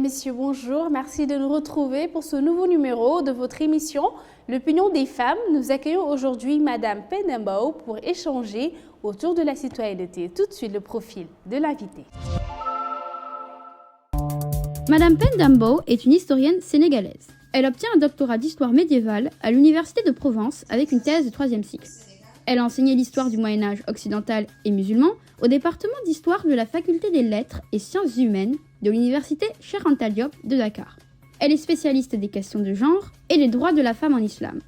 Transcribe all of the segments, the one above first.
messieurs, bonjour. Merci de nous retrouver pour ce nouveau numéro de votre émission L'opinion des femmes. Nous accueillons aujourd'hui Madame Penda Mbow pour échanger autour de la citoyenneté. Tout de suite, le profil de l'invité. Madame Penda Mbow est une historienne sénégalaise. Elle obtient un doctorat d'histoire médiévale à l'Université de Provence avec une thèse de 3e cycle. Elle a enseigné l'histoire du Moyen-Âge occidental et musulman au département d'histoire de la Faculté des Lettres et Sciences Humaines de l'Université Cheikh Anta Diop de Dakar. Elle est spécialiste des questions de genre et des droits de la femme en islam.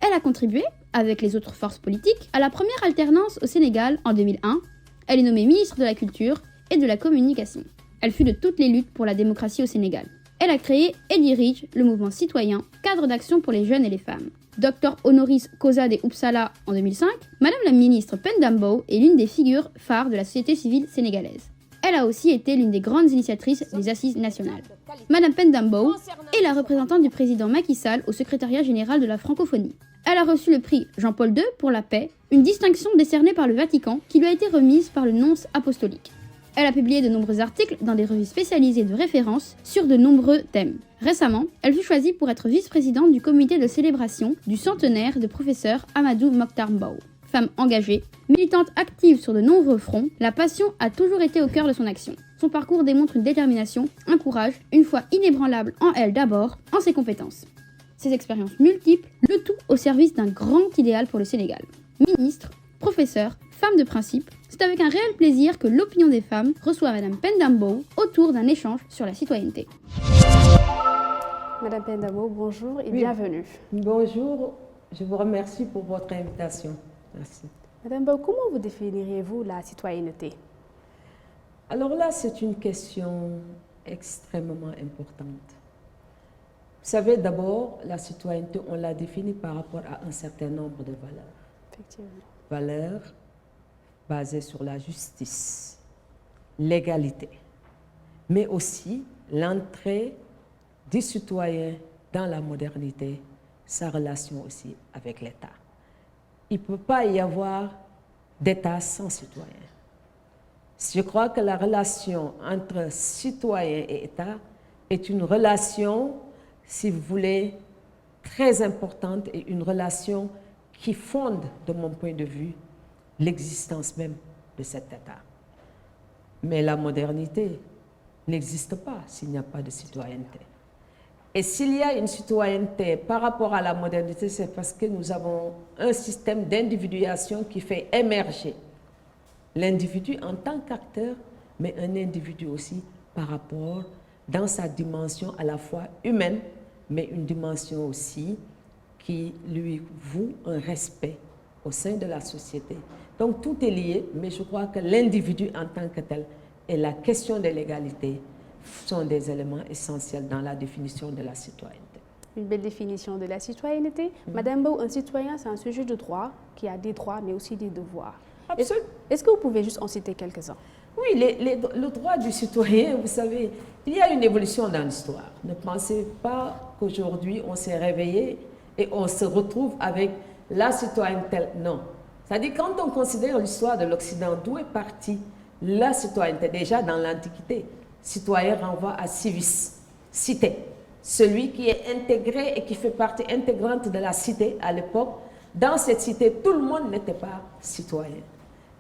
Elle a contribué, avec les autres forces politiques, à la première alternance au Sénégal en 2001. Elle est nommée ministre de la Culture et de la Communication. Elle fut de toutes les luttes pour la démocratie au Sénégal. Elle a créé et dirige le mouvement citoyen Cadre d'action pour les jeunes et les femmes. Docteur honoris causa de Uppsala en 2005, Madame la ministre Penda Mbow est l'une des figures phares de la société civile sénégalaise. Elle a aussi été l'une des grandes initiatrices des Assises nationales. Madame Penda Mbow est la représentante du président Macky Sall au secrétariat général de la francophonie. Elle a reçu le prix Jean-Paul II pour la paix, une distinction décernée par le Vatican qui lui a été remise par le nonce apostolique. Elle a publié de nombreux articles dans des revues spécialisées de référence sur de nombreux thèmes. Récemment, elle fut choisie pour être vice-présidente du comité de célébration du centenaire de professeur Amadou Mokhtar Mbow. Femme engagée, militante active sur de nombreux fronts, la passion a toujours été au cœur de son action. Son parcours démontre une détermination, un courage, une foi inébranlable en elle d'abord, en ses compétences. Ses expériences multiples, le tout au service d'un grand idéal pour le Sénégal. Ministre, professeur, femme de principe, c'est avec un réel plaisir que l'opinion des femmes reçoit Madame Penda Mbow autour d'un échange sur la citoyenneté. Madame Penda Mbow, bonjour et bienvenue. Bonjour, je vous remercie pour votre invitation. Merci. Madame Mbow, comment vous définiriez-vous la citoyenneté? Alors là, c'est une question extrêmement importante. Vous savez, d'abord, la citoyenneté, on l'a définie par rapport à un certain nombre de valeurs. Effectivement. Valeurs basées sur la justice, l'égalité, mais aussi l'entrée du citoyen dans la modernité, sa relation aussi avec l'État. Il ne peut pas y avoir d'État sans citoyen. Je crois que la relation entre citoyen et État est une relation, si vous voulez, très importante et une relation qui fonde, de mon point de vue, l'existence même de cet État. Mais la modernité n'existe pas s'il n'y a pas de citoyenneté. Et s'il y a une citoyenneté par rapport à la modernité, c'est parce que nous avons un système d'individuation qui fait émerger l'individu en tant qu'acteur, mais un individu aussi par rapport, dans sa dimension à la fois humaine, mais une dimension aussi qui lui voue un respect au sein de la société. Donc tout est lié, mais je crois que l'individu en tant que tel et la question de l'égalité sont des éléments essentiels dans la définition de la citoyenneté. Une belle définition de la citoyenneté. Madame Mbow, un citoyen, c'est un sujet de droit qui a des droits, mais aussi des devoirs. Est-ce que vous pouvez juste en citer quelques-uns? Oui, le droit du citoyen, vous savez, il y a une évolution dans l'histoire. Ne pensez pas qu'aujourd'hui, on s'est réveillé et on se retrouve avec la citoyenneté. Non. C'est-à-dire, quand on considère l'histoire de l'Occident, d'où est partie la citoyenneté? Déjà dans l'Antiquité, citoyen renvoie à civis, cité. Celui qui est intégré et qui fait partie intégrante de la cité à l'époque. Dans cette cité, tout le monde n'était pas citoyen.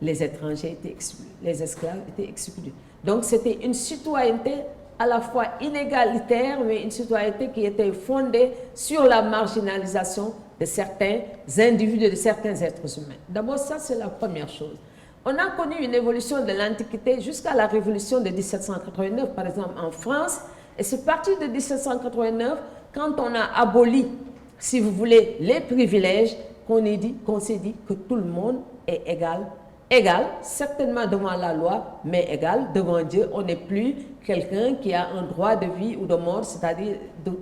Les étrangers étaient exclus, les esclaves étaient exclus. Donc c'était une citoyenneté à la fois inégalitaire, mais une citoyenneté qui était fondée sur la marginalisation de certains individus, de certains êtres humains. D'abord, ça c'est la première chose. On a connu une évolution de l'Antiquité jusqu'à la Révolution de 1789, par exemple en France, et c'est parti de 1789, quand on a aboli, si vous voulez, les privilèges, qu'on s'est dit que tout le monde est égal, certainement devant la loi, mais égal devant Dieu. On n'est plus quelqu'un qui a un droit de vie ou de mort, c'est-à-dire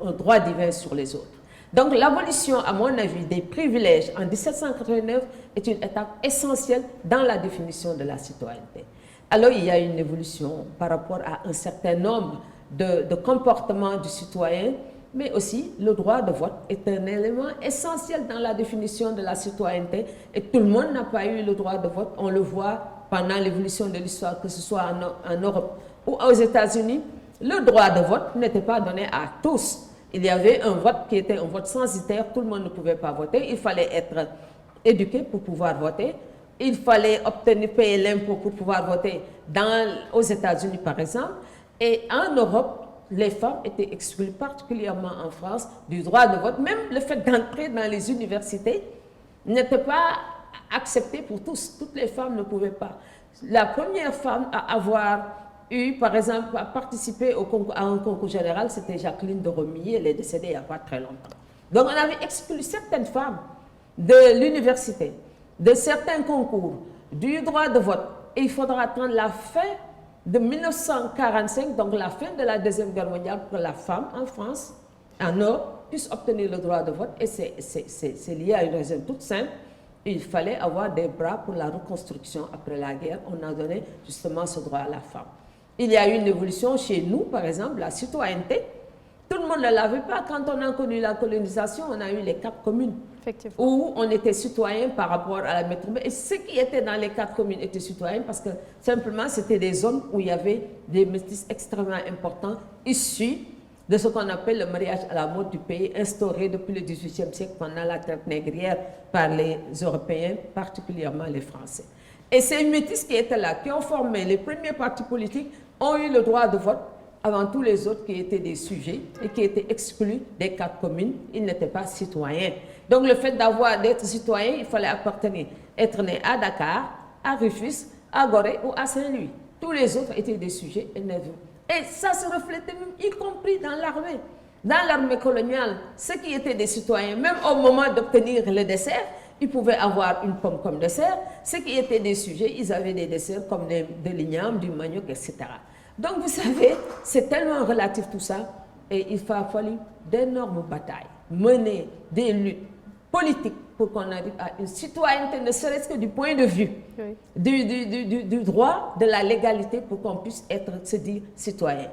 un droit divin sur les autres. Donc l'abolition, à mon avis, des privilèges en 1789 est une étape essentielle dans la définition de la citoyenneté. Alors il y a une évolution par rapport à un certain nombre de comportements du citoyen, mais aussi le droit de vote est un élément essentiel dans la définition de la citoyenneté et tout le monde n'a pas eu le droit de vote. On le voit pendant l'évolution de l'histoire, que ce soit en Europe ou aux États-Unis. le droit de vote n'était pas donné à tous. Il y avait un vote qui était un vote censitaire, tout le monde ne pouvait pas voter, il fallait être éduqué pour pouvoir voter, il fallait payer l'impôt pour pouvoir voter aux États-Unis par exemple, et en Europe, les femmes étaient exclues, particulièrement en France, du droit de vote. Même le fait d'entrer dans les universités n'était pas accepté pour tous. Toutes les femmes ne pouvaient pas. La première femme à avoir eu, par exemple, à participer à un concours général, c'était Jacqueline de Romilly. Elle est décédée il n'y a pas très longtemps. Donc on avait exclu certaines femmes de l'université, de certains concours, du droit de vote. Et il faudra attendre la fin de 1945, donc la fin de la Deuxième Guerre mondiale, pour la femme en France, en Europe, puisse obtenir le droit de vote. Et c'est lié à une raison toute simple. Il fallait avoir des bras pour la reconstruction après la guerre. On a donné justement ce droit à la femme. Il y a eu une évolution chez nous, par exemple, la citoyenneté. Tout le monde ne l'avait pas. Quand on a connu la colonisation, on a eu les 4 communes. Effectivement. Où on était citoyen par rapport à la métropole. Et ceux qui étaient dans les 4 communes étaient citoyens parce que simplement c'était des zones où il y avait des métis extrêmement importants issus de ce qu'on appelle le mariage à la mode du pays, instauré depuis le XVIIIe siècle pendant la traite négrière par les Européens, particulièrement les Français. Et ces métis qui étaient là, qui ont formé les premiers partis politiques, ont eu le droit de vote avant tous les autres qui étaient des sujets et qui étaient exclus des 4 communes. Ils n'étaient pas citoyens. Donc le fait d'être citoyen, il fallait appartenir, être né à Dakar, à Rufisque, à Gorée ou à Saint-Louis. Tous les autres étaient des sujets et nerveux. Et ça se reflétait même, y compris dans l'armée. Dans l'armée coloniale, ceux qui étaient des citoyens, même au moment d'obtenir le dessert, ils pouvaient avoir une pomme comme dessert. Ceux qui étaient des sujets, ils avaient des desserts comme de l'igname, du manioc, etc. Donc vous savez, c'est tellement relatif tout ça. Et il a fallu d'énormes batailles, mener des luttes politiques pour qu'on arrive à une citoyenneté, ne serait-ce que du point de vue du droit, de la légalité, pour qu'on puisse se dire citoyen.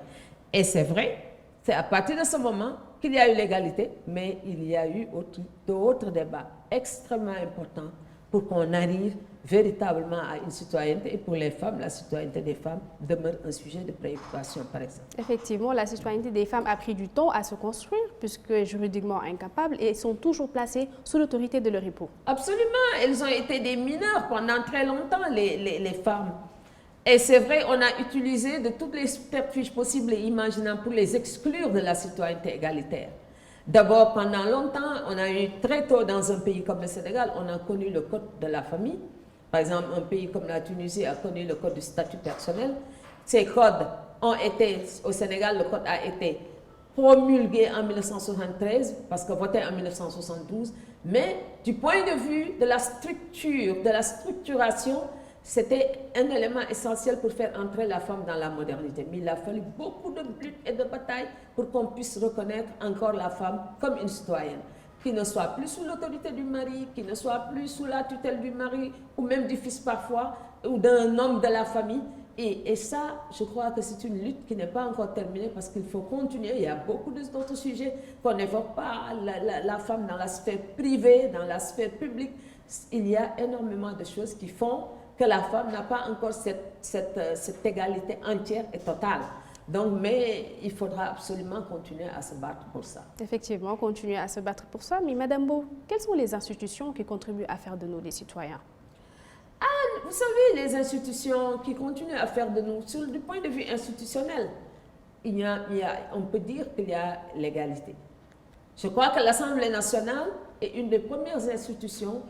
Et c'est vrai, c'est à partir de ce moment qu'il y a eu l'égalité, mais il y a eu d'autres débats extrêmement importants pour qu'on arrive véritablement à une citoyenneté. Et pour les femmes, la citoyenneté des femmes demeure un sujet de préoccupation, par exemple. Effectivement, la citoyenneté des femmes a pris du temps à se construire, puisque juridiquement incapables, et sont toujours placées sous l'autorité de leur époux. Absolument, elles ont été des mineurs pendant très longtemps, les femmes. Et c'est vrai, on a utilisé de toutes les subterfuges possibles et imaginables pour les exclure de la citoyenneté égalitaire. D'abord, pendant longtemps, on a eu très tôt dans un pays comme le Sénégal, on a connu le code de la famille. Par exemple, un pays comme la Tunisie a connu le code du statut personnel. Ces codes ont été, au Sénégal, le code a été promulgué en 1973, parce que voté en 1972, mais du point de vue de la structure, de la structuration, c'était un élément essentiel pour faire entrer la femme dans la modernité. Mais il a fallu beaucoup de luttes et de batailles pour qu'on puisse reconnaître encore la femme comme une citoyenne, qui ne soit plus sous l'autorité du mari, qui ne soit plus sous la tutelle du mari, ou même du fils parfois, ou d'un homme de la famille. Et ça, je crois que c'est une lutte qui n'est pas encore terminée parce qu'il faut continuer. Il y a beaucoup d'autres sujets qu'on n'évoque pas, la femme dans la sphère privée, dans la sphère publique. Il y a énormément de choses qui font que la femme n'a pas encore cette égalité entière et totale. Donc, mais il faudra absolument continuer à se battre pour ça. Effectivement, continuer à se battre pour ça. Mais Madame Bo, quelles sont les institutions qui contribuent à faire de nous des citoyens? Vous savez, les institutions qui continuent à faire de nous, du point de vue institutionnel, on peut dire qu'il y a l'égalité. Je crois que l'Assemblée nationale est une des premières institutions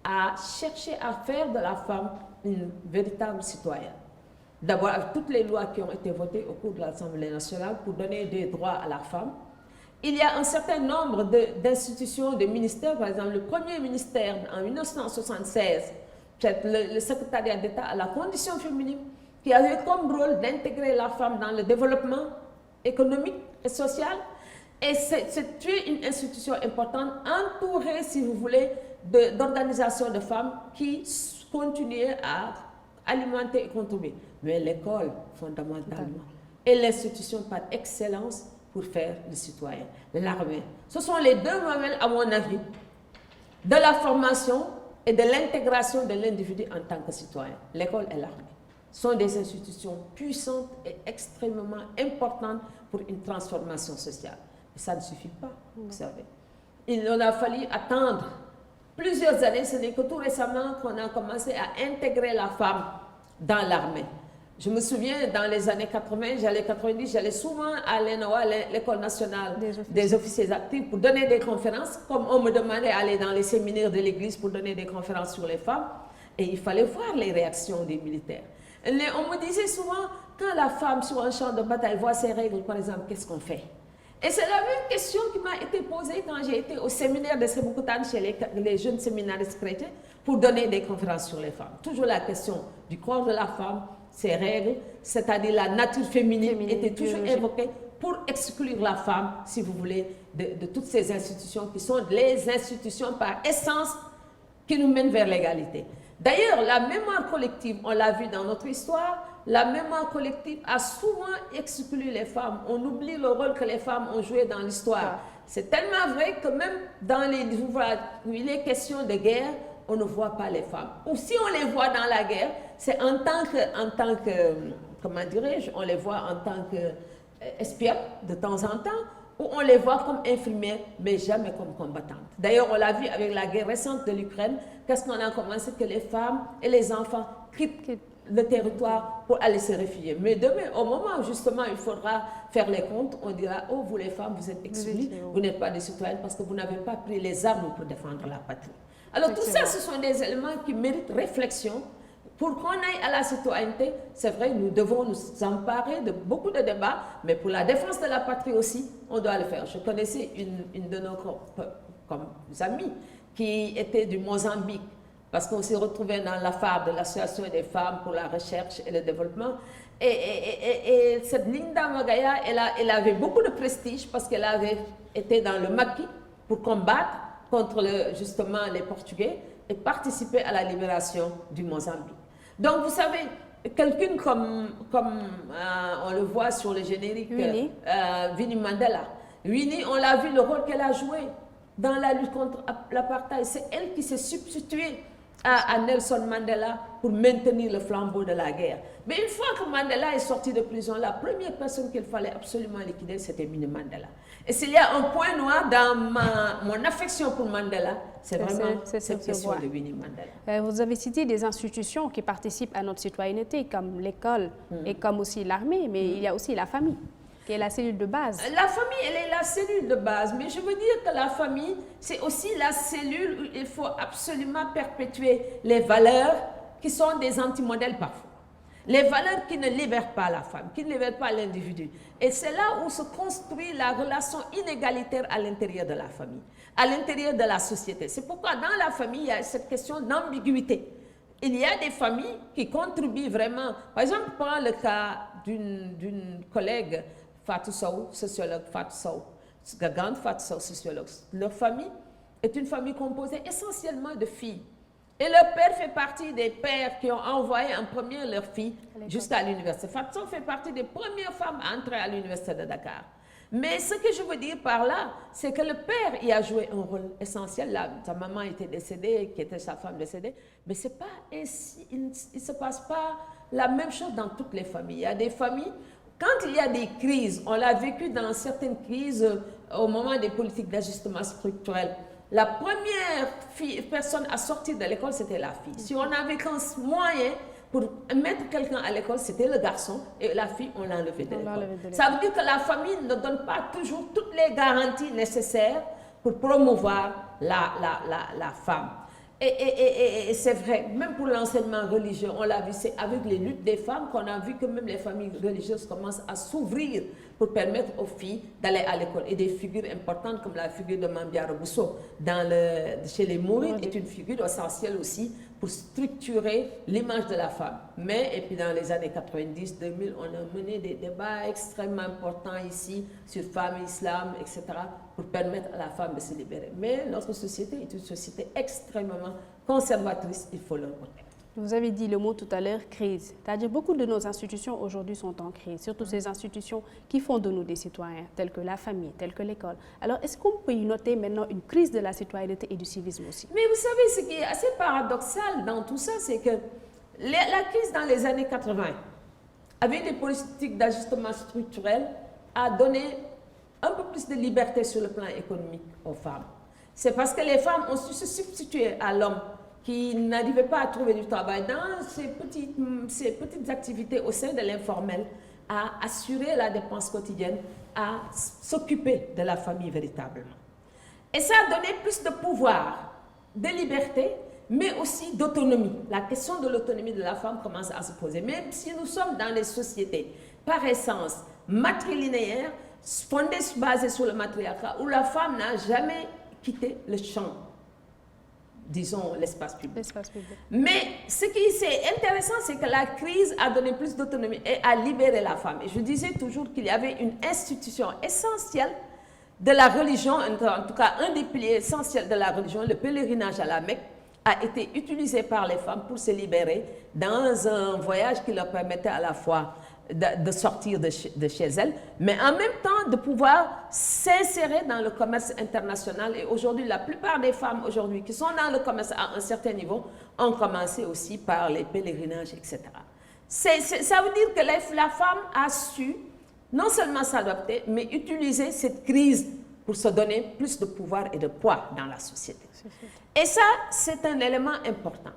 à chercher à faire de la femme une véritable citoyenne. D'abord, avec toutes les lois qui ont été votées au cours de l'Assemblée nationale pour donner des droits à la femme, il y a un certain nombre d'institutions, de ministères. Par exemple, le premier ministère en 1976, le secrétariat d'État à la condition féminine, qui avait comme rôle d'intégrer la femme dans le développement économique et social. Et c'est une institution importante, entourée, si vous voulez, d'organisations de femmes qui continuaient à alimenter et contribuer. Mais l'école, fondamentalement, est l'institution par excellence pour faire le citoyen. L'armée. Ce sont les deux mamelles, à mon avis, de la formation et de l'intégration de l'individu en tant que citoyen. L'école et l'armée. sont des institutions puissantes et extrêmement importantes pour une transformation sociale. Et ça ne suffit pas, vous savez. Il en a fallu attendre plusieurs années, ce n'est que tout récemment qu'on a commencé à intégrer la femme dans l'armée. Je me souviens, dans les années 80, 90, j'allais souvent à l'ENOA, l'École nationale des officiers actifs, pour donner des conférences, comme on me demandait d'aller dans les séminaires de l'église pour donner des conférences sur les femmes, et il fallait voir les réactions des militaires. On me disait souvent, quand la femme sur un champ de bataille voit ses règles, par exemple, qu'est-ce qu'on fait? Et c'est la même question qui m'a été posée quand j'ai été au séminaire de Sébikotane chez les jeunes séminaristes chrétiens pour donner des conférences sur les femmes. Toujours la question du corps de la femme, ses règles, c'est-à-dire la nature féminine était toujours évoquée pour exclure la femme, si vous voulez, de toutes ces institutions qui sont les institutions par essence qui nous mènent vers l'égalité. D'ailleurs, la mémoire collective, on l'a vu dans notre histoire, la mémoire collective a souvent exclu les femmes. On oublie le rôle que les femmes ont joué dans l'histoire. C'est tellement vrai que même dans les ouvrages où il est question de guerre, on ne voit pas les femmes. Ou si on les voit dans la guerre, c'est en tant que comment dirais-je, on les voit en tant qu'espionnes de temps en temps, ou on les voit comme infirmières, mais jamais comme combattantes. D'ailleurs, on l'a vu avec la guerre récente de l'Ukraine, qu'est-ce qu'on a commencé, que les femmes et les enfants quittent le territoire pour aller se réfugier. Mais demain, au moment où justement il faudra faire les comptes, on dira, oh, vous les femmes, vous êtes exclues, vous n'êtes pas des citoyennes parce que vous n'avez pas pris les armes pour défendre la patrie. Alors tout ça, ce sont des éléments qui méritent réflexion. Pour qu'on aille à la citoyenneté, c'est vrai, nous devons nous emparer de beaucoup de débats, mais pour la défense de la patrie aussi, on doit le faire. Je connaissais une de nos amies qui était du Mozambique, parce qu'on s'est retrouvés dans la FAB, de l'Association des femmes pour la recherche et le développement. Et cette Linda Magaya, elle avait beaucoup de prestige parce qu'elle avait été dans le Maquis pour combattre contre justement les Portugais et participer à la libération du Mozambique. Donc vous savez, quelqu'un comme on le voit sur le générique, Winnie Mandela. Winnie, on l'a vu le rôle qu'elle a joué dans la lutte contre l'apartheid. C'est elle qui s'est substituée à Nelson Mandela pour maintenir le flambeau de la guerre. Mais une fois que Mandela est sorti de prison, la première personne qu'il fallait absolument liquider, c'était Winnie Mandela. Et s'il y a un point noir dans mon affection pour Mandela, c'est vraiment cette question de Winnie Mandela. Vous avez cité des institutions qui participent à notre citoyenneté, comme l'école et comme aussi l'armée, mais il y a aussi la famille, qui est la cellule de base. La famille, elle est la cellule de base, mais je veux dire que la famille, c'est aussi la cellule où il faut absolument perpétuer les valeurs qui sont des antimodèles parfois. Les valeurs qui ne libèrent pas la femme, qui ne libèrent pas l'individu. Et c'est là où se construit la relation inégalitaire à l'intérieur de la famille, à l'intérieur de la société. C'est pourquoi dans la famille, il y a cette question d'ambiguïté. Il y a des familles qui contribuent vraiment. Par exemple, prends le cas d'une collègue, Fatou Sow, sociologue Fatou Sow, grande Fatou Sow, sociologue. Leur famille est une famille composée essentiellement de filles. Et leur père fait partie des pères qui ont envoyé en premier leur fille jusqu'à l'université. Fatou Sow fait partie des premières femmes à entrer à l'université de Dakar. Mais ce que je veux dire par là, c'est que le père y a joué un rôle essentiel. Là, sa maman était décédée, qui était sa femme décédée. Mais c'est pas ainsi, il ne se passe pas la même chose dans toutes les familles. Il y a des familles, quand il y a des crises, on l'a vécu dans certaines crises au moment des politiques d'ajustement structurel. La première personne à sortir de l'école, c'était la fille. Si on avait qu'un moyen pour mettre quelqu'un à l'école, c'était le garçon, et la fille, on l'enlevait de l'école. Ça veut dire que la famille ne donne pas toujours toutes les garanties nécessaires pour promouvoir la femme. Et c'est vrai, même pour l'enseignement religieux, on l'a vu, c'est avec les luttes des femmes qu'on a vu que même les familles religieuses commencent à s'ouvrir pour permettre aux filles d'aller à l'école. Et des figures importantes comme la figure de Mambiara Bousso chez les Mourides est une figure essentielle aussi pour structurer l'image de la femme. Et puis dans les années 90-2000, on a mené des débats extrêmement importants ici sur femmes, islam, etc., pour permettre à la femme de se libérer. Mais notre société est une société extrêmement conservatrice, il faut le reconnaître. Vous avez dit le mot tout à l'heure, crise. C'est-à-dire beaucoup de nos institutions aujourd'hui sont en crise, surtout ces institutions qui font de nous des citoyens, telles que la famille, telles que l'école. Alors, est-ce qu'on peut y noter maintenant une crise de la citoyenneté et du civisme aussi? Mais vous savez, ce qui est assez paradoxal dans tout ça, c'est que La crise dans les années 80, avec les politiques d'ajustement structurel, a donné un peu plus de liberté sur le plan économique aux femmes. C'est parce que les femmes ont su se substituer à l'homme qui n'arrivait pas à trouver du travail dans ces petites activités au sein de l'informel, à assurer la dépense quotidienne, à s'occuper de la famille véritablement. Et ça a donné plus de pouvoir, de liberté, mais aussi d'autonomie. La question de l'autonomie de la femme commence à se poser. Même si nous sommes dans des sociétés, par essence, matrilinéaires, basées sur le matriarcat, où la femme n'a jamais quitté le champ, disons, l'espace public. Mais ce qui est intéressant, c'est que la crise a donné plus d'autonomie et a libéré la femme. Et je disais toujours qu'il y avait une institution essentielle de la religion, en tout cas un des piliers essentiels de la religion, le pèlerinage à la Mecque, a été utilisé par les femmes pour se libérer dans un voyage qui leur permettait à la fois de sortir de chez elles, mais en même temps de pouvoir s'insérer dans le commerce international. Et aujourd'hui, la plupart des femmes aujourd'hui qui sont dans le commerce à un certain niveau ont commencé aussi par les pèlerinages, etc. Ça veut dire que la femme a su non seulement s'adapter, mais utiliser cette crise pour se donner plus de pouvoir et de poids dans la société. Et ça, c'est un élément important.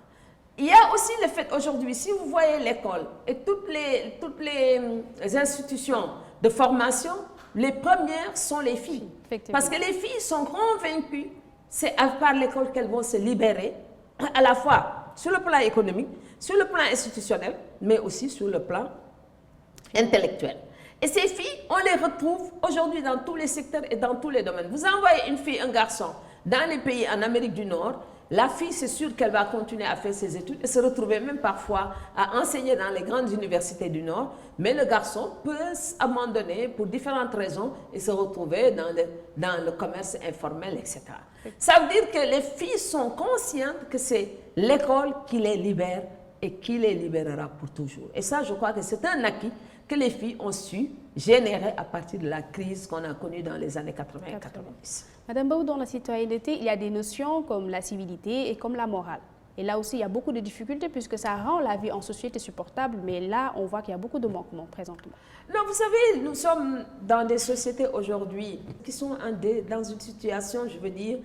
Il y a aussi le fait aujourd'hui, si vous voyez l'école et toutes les institutions de formation, les premières sont les filles. Parce que les filles sont convaincues, c'est par l'école qu'elles vont se libérer, à la fois sur le plan économique, sur le plan institutionnel, mais aussi sur le plan intellectuel. Et ces filles, on les retrouve aujourd'hui dans tous les secteurs et dans tous les domaines. Vous envoyez une fille, un garçon, dans les pays en Amérique du Nord, la fille, c'est sûr qu'elle va continuer à faire ses études et se retrouver même parfois à enseigner dans les grandes universités du Nord, mais le garçon peut abandonner pour différentes raisons et se retrouver dans le commerce informel, etc. Ça veut dire que les filles sont conscientes que c'est l'école qui les libère et qui les libérera pour toujours. Et ça, je crois que c'est un acquis que les filles ont su générer à partir de la crise qu'on a connue dans les années 80 et 90. Madame Bao, dans la citoyenneté, il y a des notions comme la civilité et comme la morale. Et là aussi, il y a beaucoup de difficultés puisque ça rend la vie en société supportable, mais là, on voit qu'il y a beaucoup de manquements présentement. Non, vous savez, nous sommes dans des sociétés aujourd'hui qui sont dans une situation, je veux dire,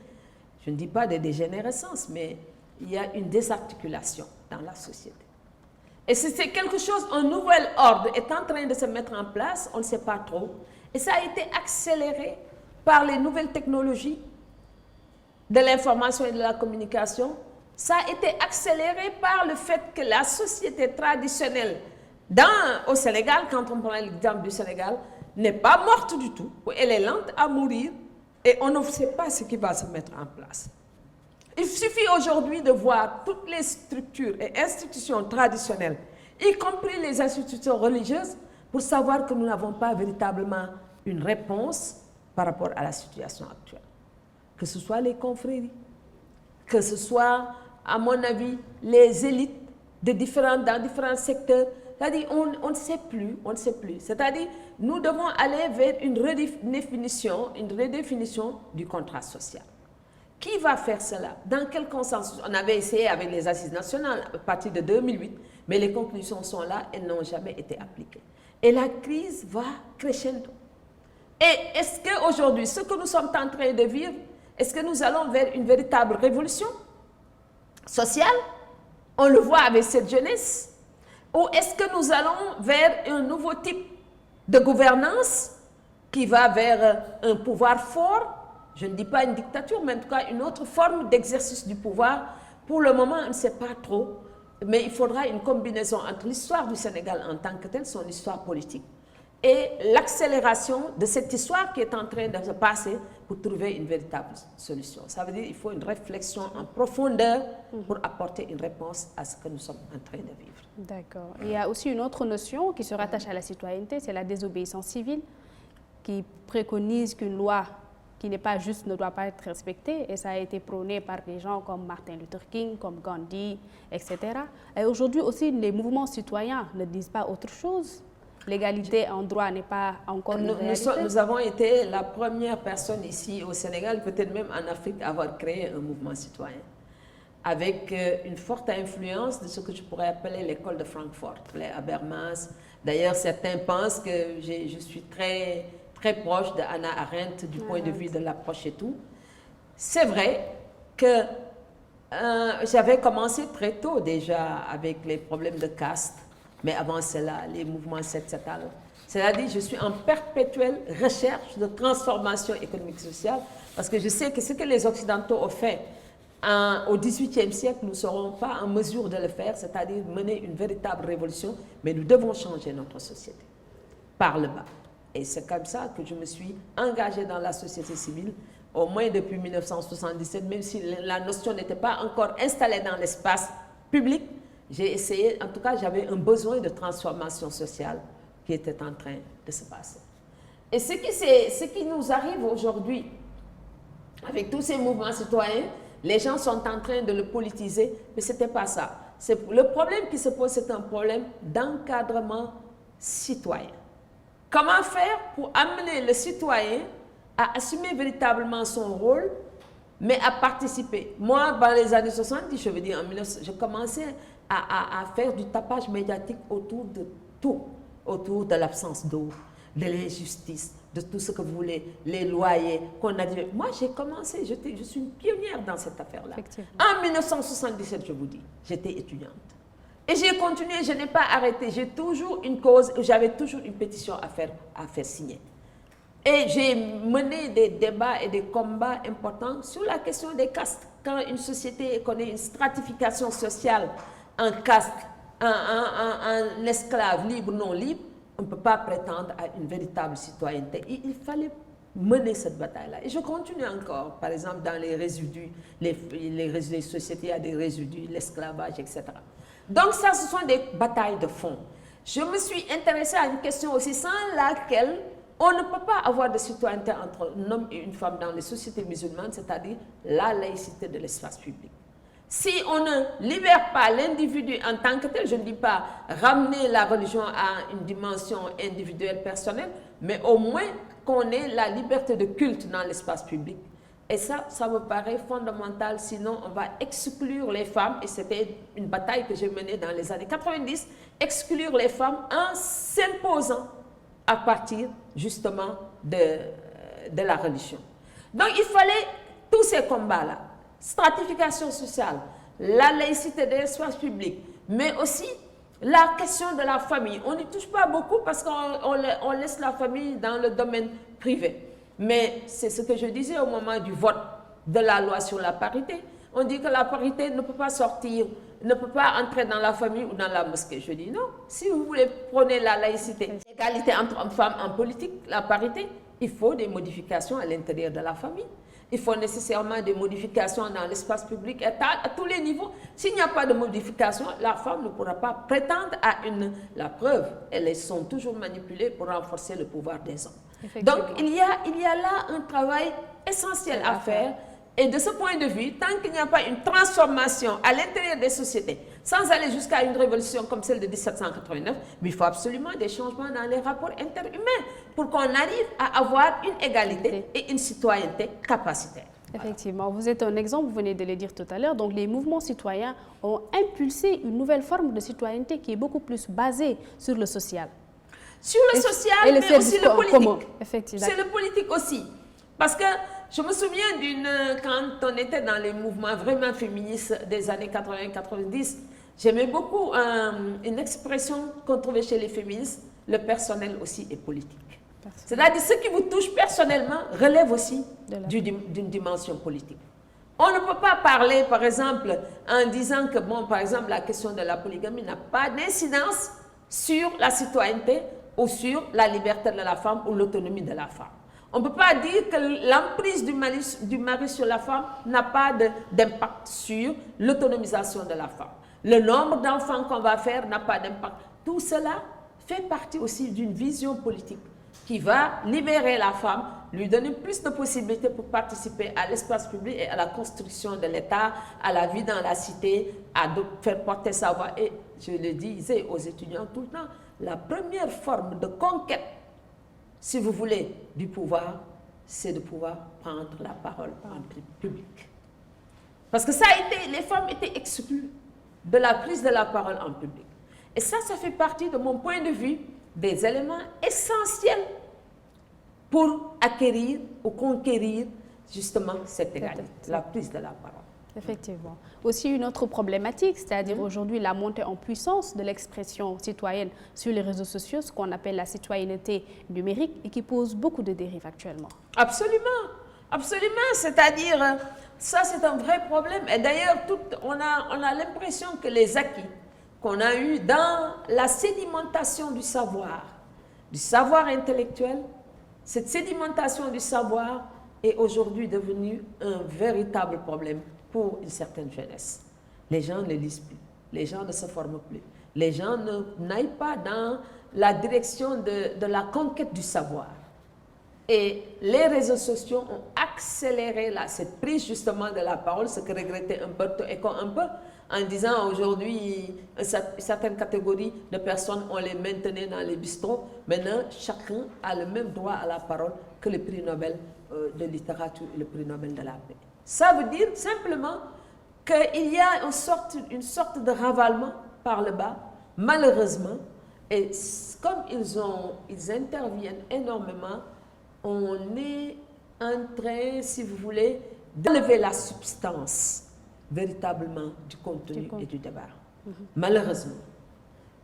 je ne dis pas de dégénérescence, mais il y a une désarticulation dans la société. Et c'est quelque chose, un nouvel ordre est en train de se mettre en place, on ne sait pas trop. Et ça a été accéléré par les nouvelles technologies de l'information et de la communication. Ça a été accéléré par le fait que la société traditionnelle au Sénégal, quand on prend l'exemple du Sénégal, n'est pas morte du tout. Elle est lente à mourir et on ne sait pas ce qui va se mettre en place. Il suffit aujourd'hui de voir toutes les structures et institutions traditionnelles, y compris les institutions religieuses, pour savoir que nous n'avons pas véritablement une réponse par rapport à la situation actuelle. Que ce soit les confréries, que ce soit, à mon avis, les élites dans différents secteurs. C'est-à-dire, on ne sait plus, C'est-à-dire, nous devons aller vers une redéfinition du contrat social. Qui va faire cela? Dans quel consensus? On avait essayé avec les assises nationales à partir de 2008, mais les conclusions sont là, elles n'ont jamais été appliquées. Et la crise va crescendo. Et est-ce qu'aujourd'hui, ce que nous sommes en train de vivre, est-ce que nous allons vers une véritable révolution sociale? On le voit avec cette jeunesse. Ou est-ce que nous allons vers un nouveau type de gouvernance qui va vers un pouvoir fort? Je ne dis pas une dictature, mais en tout cas une autre forme d'exercice du pouvoir. Pour le moment, on ne sait pas trop, mais il faudra une combinaison entre l'histoire du Sénégal en tant que telle, son histoire politique, et l'accélération de cette histoire qui est en train de se passer pour trouver une véritable solution. Ça veut dire qu'il faut une réflexion en profondeur pour apporter une réponse à ce que nous sommes en train de vivre. D'accord. Il y a aussi une autre notion qui se rattache à la citoyenneté, c'est la désobéissance civile, qui préconise qu'une loi qui n'est pas juste ne doit pas être respectée, et ça a été prôné par des gens comme Martin Luther King, comme Gandhi, etc. Et aujourd'hui aussi, les mouvements citoyens ne disent pas autre chose. L'égalité en droit n'est pas encore une réalité. Nous avons été la première personne ici au Sénégal, peut-être même en Afrique, à avoir créé un mouvement citoyen. avec une forte influence de ce que je pourrais appeler l'école de Francfort, les Habermas. D'ailleurs, certains pensent que je suis très, très proche de Hannah Arendt du point de vue de l'approche et tout. C'est vrai que j'avais commencé très tôt déjà avec les problèmes de caste, mais avant cela, les mouvements sociétals. C'est-à-dire, je suis en perpétuelle recherche de transformation économique et sociale, parce que je sais que ce que les Occidentaux ont fait au XVIIIe siècle, nous ne serons pas en mesure de le faire, c'est-à-dire mener une véritable révolution, mais nous devons changer notre société par le bas. Et c'est comme ça que je me suis engagée dans la société civile, au moins depuis 1977, même si la notion n'était pas encore installée dans l'espace public. J'ai essayé, en tout cas, j'avais un besoin de transformation sociale qui était en train de se passer. Et ce qui nous arrive aujourd'hui, avec tous ces mouvements citoyens, les gens sont en train de le politiser, mais ce n'était pas ça. Le problème qui se pose, c'est un problème d'encadrement citoyen. Comment faire pour amener le citoyen à assumer véritablement son rôle, mais à participer? Moi, dans les années 70, je veux dire, je commençais à faire du tapage médiatique autour de tout, autour de l'absence d'eau, de l'injustice, de tout ce que vous voulez, les loyers qu'on a dit. Moi, j'ai commencé, je suis une pionnière dans cette affaire-là. En 1977, je vous dis, j'étais étudiante. Et j'ai continué, je n'ai pas arrêté. J'ai toujours une cause, j'avais toujours une pétition à faire signer. Et j'ai mené des débats et des combats importants sur la question des castes. Quand une société connaît une stratification sociale en caste, en esclave libre, non libre, on ne peut pas prétendre à une véritable citoyenneté. Il fallait mener cette bataille-là. Et je continue encore, par exemple, dans les résidus, les sociétés, il y a des résidus, l'esclavage, etc. Donc ça, ce sont des batailles de fond. Je me suis intéressée à une question aussi sans laquelle on ne peut pas avoir de citoyenneté entre un homme et une femme dans les sociétés musulmanes, c'est-à-dire la laïcité de l'espace public. Si on ne libère pas l'individu en tant que tel, je ne dis pas ramener la religion à une dimension individuelle, personnelle, mais au moins qu'on ait la liberté de culte dans l'espace public. Et ça me paraît fondamental, sinon on va exclure les femmes, et c'était une bataille que j'ai menée dans les années 90, exclure les femmes en s'imposant à partir justement de la religion. Donc il fallait tous ces combats-là. Stratification sociale, la laïcité de l'espace public, mais aussi la question de la famille. On n'y touche pas beaucoup parce qu'on laisse la famille dans le domaine privé. Mais c'est ce que je disais au moment du vote de la loi sur la parité. On dit que la parité ne peut pas sortir, ne peut pas entrer dans la famille ou dans la mosquée. Je dis non. Si vous voulez prôner la laïcité, l'égalité entre hommes et femmes en politique, la parité, il faut des modifications à l'intérieur de la famille. Il faut nécessairement des modifications dans l'espace public à tous les niveaux. S'il n'y a pas de modification, la femme ne pourra pas prétendre à la preuve. Elles sont toujours manipulées pour renforcer le pouvoir des hommes. Donc, il y a là un travail essentiel à faire. Et de ce point de vue, tant qu'il n'y a pas une transformation à l'intérieur des sociétés, sans aller jusqu'à une révolution comme celle de 1789, mais il faut absolument des changements dans les rapports interhumains pour qu'on arrive à avoir une égalité et une citoyenneté capacitaire. Effectivement, vous êtes un exemple, vous venez de le dire tout à l'heure. Donc, les mouvements citoyens ont impulsé une nouvelle forme de citoyenneté qui est beaucoup plus basée sur le social. Sur le social, mais aussi le politique. Effectivement. C'est le politique aussi. Parce que je me souviens quand on était dans les mouvements vraiment féministes des années 80-90, j'aimais beaucoup une expression qu'on trouvait chez les féministes, le personnel aussi est politique. C'est-à-dire ce qui vous touche personnellement relève aussi d'une dimension politique. On ne peut pas parler, par exemple, en disant que, bon, par exemple, la question de la polygamie n'a pas d'incidence sur la citoyenneté ou sur la liberté de la femme ou l'autonomie de la femme. On ne peut pas dire que l'emprise du mari sur la femme n'a pas d'impact sur l'autonomisation de la femme. Le nombre d'enfants qu'on va faire n'a pas d'impact. Tout cela fait partie aussi d'une vision politique qui va libérer la femme, lui donner plus de possibilités pour participer à l'espace public et à la construction de l'État, à la vie dans la cité, à faire porter sa voix. Et je le disais aux étudiants tout le temps, la première forme de conquête, si vous voulez, du pouvoir, c'est de pouvoir prendre la parole en public. Parce que ça a été, les femmes étaient exclues de la prise de la parole en public. Et ça fait partie, de mon point de vue, des éléments essentiels pour acquérir ou conquérir justement cette égalité, la prise de la parole. Effectivement. Aussi une autre problématique, c'est-à-dire aujourd'hui la montée en puissance de l'expression citoyenne sur les réseaux sociaux, ce qu'on appelle la citoyenneté numérique et qui pose beaucoup de dérives actuellement. Absolument, absolument. C'est-à-dire, ça c'est un vrai problème. Et d'ailleurs, on a l'impression que les acquis qu'on a eus dans la sédimentation du savoir intellectuel, cette sédimentation du savoir est aujourd'hui devenue un véritable problème pour une certaine jeunesse. Les gens ne lisent plus, les gens ne se forment plus, les gens n'aillent pas dans la direction de la conquête du savoir. Et les réseaux sociaux ont accéléré cette prise justement de la parole, ce que regrettait Umberto Eco un peu, en disant aujourd'hui, une certaine catégorie de personnes, on les maintenait dans les bistrots. Maintenant, chacun a le même droit à la parole que le prix Nobel de littérature et le prix Nobel de la paix. Ça veut dire simplement qu'il y a une sorte de ravalement par le bas, malheureusement, et comme ils interviennent énormément, on est en train, si vous voulez, d'enlever la substance véritablement du contenu et du débat. Malheureusement.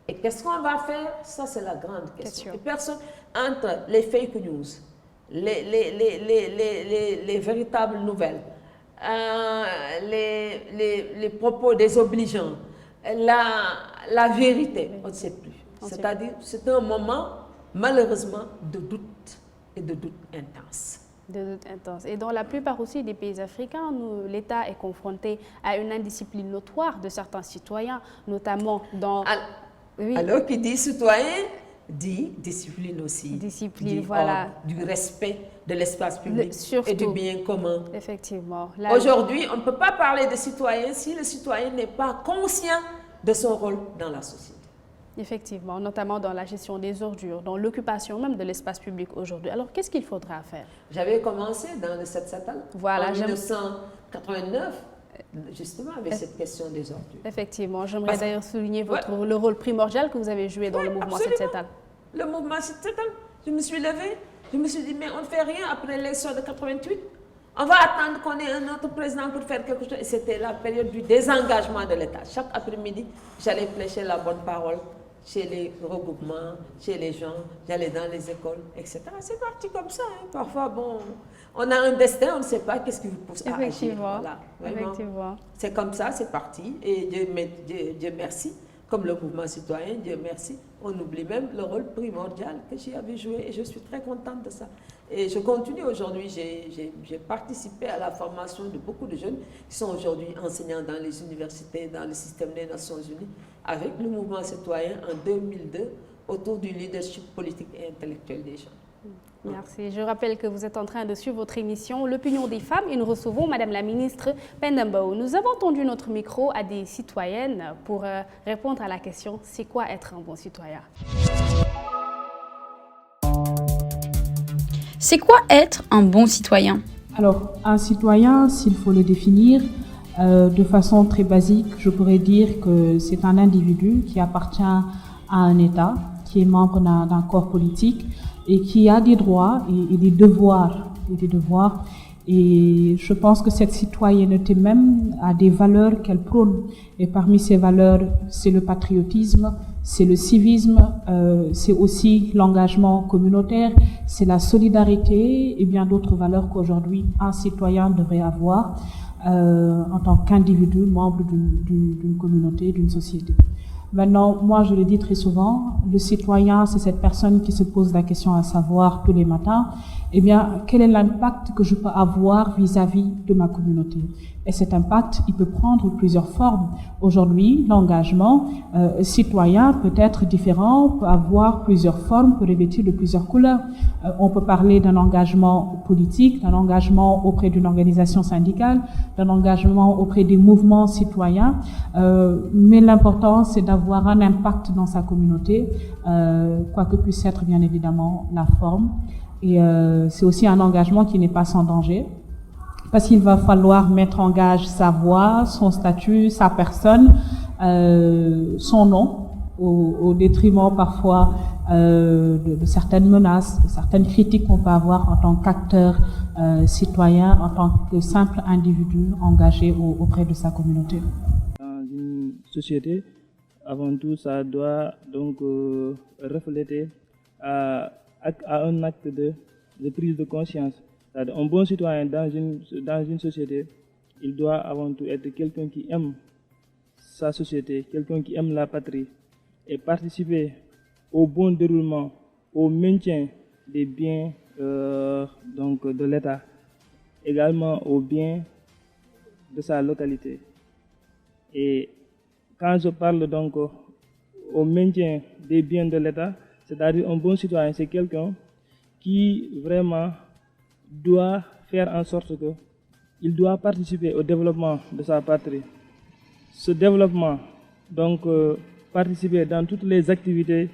Et qu'est-ce qu'on va faire? Ça, c'est la grande question. Et personne, entre les fake news, les véritables nouvelles, les propos désobligeants, la vérité, on ne sait plus. C'est-à-dire, c'est un moment, malheureusement, de doute et de doute intense. De doute intense. Et dans la plupart aussi des pays africains, l'État est confronté à une indiscipline notoire de certains citoyens, notamment dans... Alors, qui dit citoyen, dit discipline aussi. Discipline, voilà. Du respect de l'espace public et du bien commun. Effectivement. Aujourd'hui, on ne peut pas parler de citoyen si le citoyen n'est pas conscient de son rôle dans la société. Effectivement, notamment dans la gestion des ordures, dans l'occupation même de l'espace public aujourd'hui. Alors, qu'est-ce qu'il faudra faire? J'avais commencé dans le 7 Satal en 1989, justement avec cette question des ordures. Effectivement, j'aimerais d'ailleurs souligner le rôle primordial que vous avez joué dans le mouvement 7 Satal. Le mouvement 7 Satal, je me suis levée, je me suis dit, mais on ne fait rien après l'élection de 88. On va attendre qu'on ait un autre président pour faire quelque chose. Et c'était la période du désengagement de l'État. Chaque après-midi, j'allais prêcher la bonne parole chez les regroupements, chez les gens, j'allais dans les écoles, etc. C'est parti comme ça. Hein. Parfois, bon, on a un destin, on ne sait pas qu'est-ce qui vous pousse à agir. Voilà, effectivement. C'est comme ça, c'est parti. Et Dieu merci, comme le mouvement citoyen, Dieu merci, on oublie même le rôle primordial que j'y avais joué et je suis très contente de ça. Et je continue aujourd'hui, j'ai participé à la formation de beaucoup de jeunes qui sont aujourd'hui enseignants dans les universités, dans le système des Nations Unies, avec le mouvement citoyen en 2002 autour du leadership politique et intellectuel des gens. Merci. Je rappelle que vous êtes en train de suivre votre émission L'opinion des femmes et nous recevons Madame la ministre Penda Mbow. Nous avons tendu notre micro à des citoyennes pour répondre à la question « C'est quoi être un bon citoyen ?» C'est quoi être un bon citoyen? Alors, un citoyen, s'il faut le définir de façon très basique, je pourrais dire que c'est un individu qui appartient à un État, qui est membre d'un corps politique et qui a des droits et des devoirs. Et je pense que cette citoyenneté même a des valeurs qu'elle prône. Et parmi ces valeurs, c'est le patriotisme, c'est le civisme, c'est aussi l'engagement communautaire, c'est la solidarité et bien d'autres valeurs qu'aujourd'hui un citoyen devrait avoir en tant qu'individu, membre d'une communauté, d'une société. Maintenant, moi je le dis très souvent, le citoyen c'est cette personne qui se pose la question à savoir tous les matins, eh bien quel est l'impact que je peux avoir vis-à-vis de ma communauté? Et cet impact, il peut prendre plusieurs formes. Aujourd'hui, l'engagement citoyen peut être différent, peut avoir plusieurs formes, peut revêtir de plusieurs couleurs. On peut parler d'un engagement politique, d'un engagement auprès d'une organisation syndicale, d'un engagement auprès des mouvements citoyens. Mais l'important, c'est d'avoir un impact dans sa communauté, quoi que puisse être bien évidemment la forme. Et c'est aussi un engagement qui n'est pas sans danger, parce qu'il va falloir mettre en gage sa voix, son statut, sa personne, son nom, au détriment parfois de certaines menaces, de certaines critiques qu'on peut avoir en tant qu'acteur citoyen, en tant que simple individu engagé auprès de sa communauté. Dans une société, avant tout, ça doit donc refléter à un acte de prise de conscience. Un bon citoyen dans une société, il doit avant tout être quelqu'un qui aime sa société, quelqu'un qui aime la patrie et participer au bon déroulement, au maintien des biens donc de l'État, également au bien de sa localité. Et quand je parle donc au maintien des biens de l'État, c'est-à-dire un bon citoyen, c'est quelqu'un qui vraiment doit faire en sorte que il doit participer au développement de sa patrie. Ce développement, donc, participer dans toutes les activités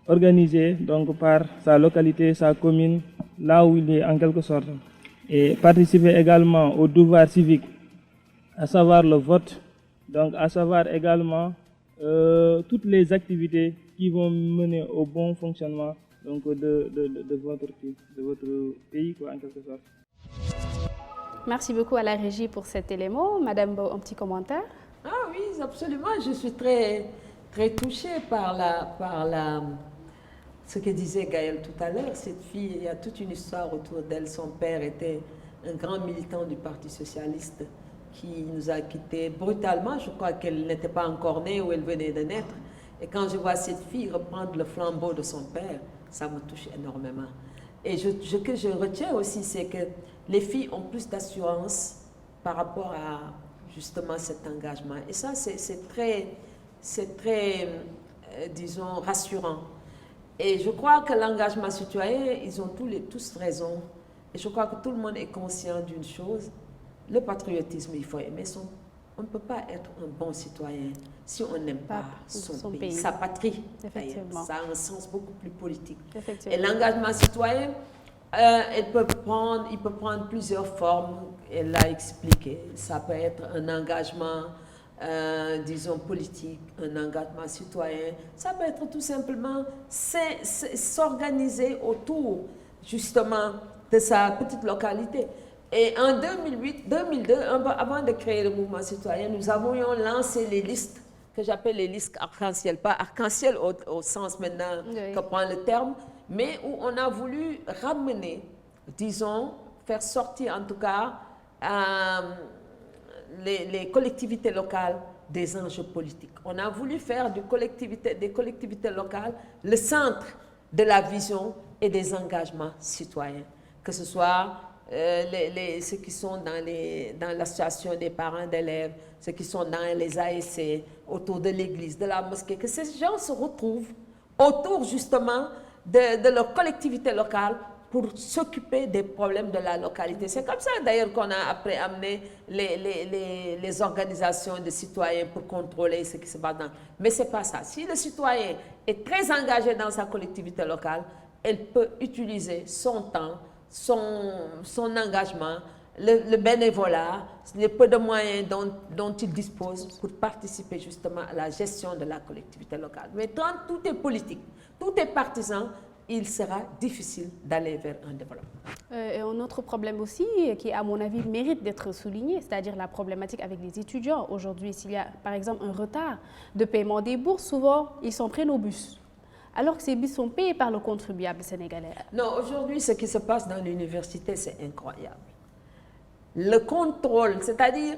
organisées donc, par sa localité, sa commune, là où il est en quelque sorte. Et participer également au devoir civique, à savoir le vote, donc à savoir également toutes les activités qui vont mener au bon fonctionnement donc, de votre pays, quoi, en quelque sorte. Merci beaucoup à la régie pour cet élément. Madame Mbow, un petit commentaire? Ah oui, absolument. Je suis très, très touchée par ce que disait Gaël tout à l'heure. Cette fille, il y a toute une histoire autour d'elle. Son père était un grand militant du Parti socialiste qui nous a quittés brutalement. Je crois qu'elle n'était pas encore née ou elle venait de naître. Et quand je vois cette fille reprendre le flambeau de son père, ça me touche énormément. Et ce que je retiens aussi, c'est que les filles ont plus d'assurance par rapport à justement cet engagement. Et ça, c'est très disons, rassurant. Et je crois que l'engagement citoyen, ils ont tous raison. Et je crois que tout le monde est conscient d'une chose. Le patriotisme, il faut aimer on ne peut pas être un bon citoyen si on n'aime pas son pays, sa patrie. Ça a un sens beaucoup plus politique. Et l'engagement citoyen, il peut prendre plusieurs formes. Elle l'a expliqué. Ça peut être un engagement, disons, politique, un engagement citoyen. Ça peut être tout simplement s'organiser autour, justement, de sa petite localité. Et en 2002, avant de créer le mouvement citoyen, nous avions lancé les listes que j'appelle les listes arc-en-ciel, pas arc-en-ciel au sens maintenant que prend le terme, mais où on a voulu ramener, disons, faire sortir en tout cas les collectivités locales des enjeux politiques. On a voulu faire des collectivités locales le centre de la vision et des engagements citoyens, que ce soit ceux qui sont dans l'association des parents d'élèves, ceux qui sont dans les ASC, autour de l'église, de la mosquée, que ces gens se retrouvent autour justement de leur collectivité locale pour s'occuper des problèmes de la localité. C'est comme ça d'ailleurs qu'on a après amené les organisations de citoyens pour contrôler ce qui se passe. Mais ce n'est pas ça. Si le citoyen est très engagé dans sa collectivité locale, elle peut utiliser son temps, son engagement, le bénévolat, les peu de moyens dont il dispose pour participer justement à la gestion de la collectivité locale. Mais quand tout est politique, tout est partisan, il sera difficile d'aller vers un développement. Et un autre problème aussi, qui à mon avis mérite d'être souligné, c'est-à-dire la problématique avec les étudiants. Aujourd'hui, s'il y a par exemple un retard de paiement des bourses, souvent ils s'en prennent au bus, alors que ces bus sont payés par le contribuable sénégalais. Non, aujourd'hui, ce qui se passe dans l'université, c'est incroyable. Le contrôle, c'est-à-dire,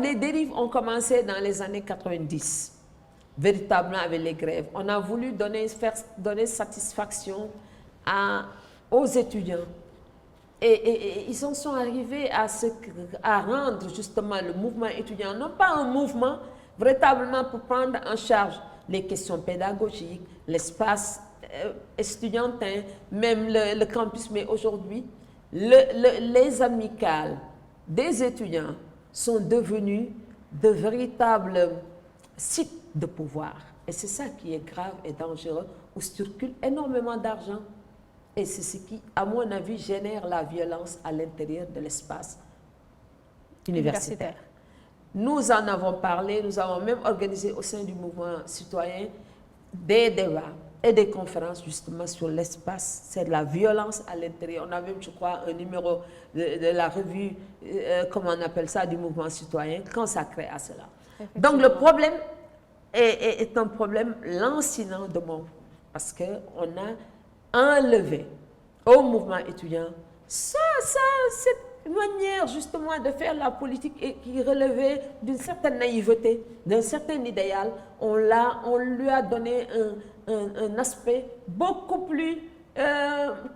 les dérives ont commencé dans les années 90, véritablement avec les grèves. On a voulu donner satisfaction aux étudiants. Et ils en sont arrivés à rendre justement le mouvement étudiant, non pas un mouvement véritablement pour prendre en charge les questions pédagogiques, l'espace estudiantin, même le campus. Mais aujourd'hui, les amicales des étudiants sont devenus de véritables sites de pouvoir. Et c'est ça qui est grave et dangereux, où circule énormément d'argent. Et c'est ce qui, à mon avis, génère la violence à l'intérieur de l'espace universitaire. Nous en avons parlé, nous avons même organisé au sein du mouvement citoyen des débats et des conférences justement sur l'espace. C'est de la violence à l'intérieur. On a même, je crois, un numéro de la revue, comment on appelle ça, du mouvement citoyen, consacré à cela. Donc le problème est un problème lancinant de mon, parce qu'on a enlevé au mouvement étudiant cette manière justement de faire la politique et qui relevait d'une certaine naïveté, d'un certain idéal. On lui a donné un aspect beaucoup plus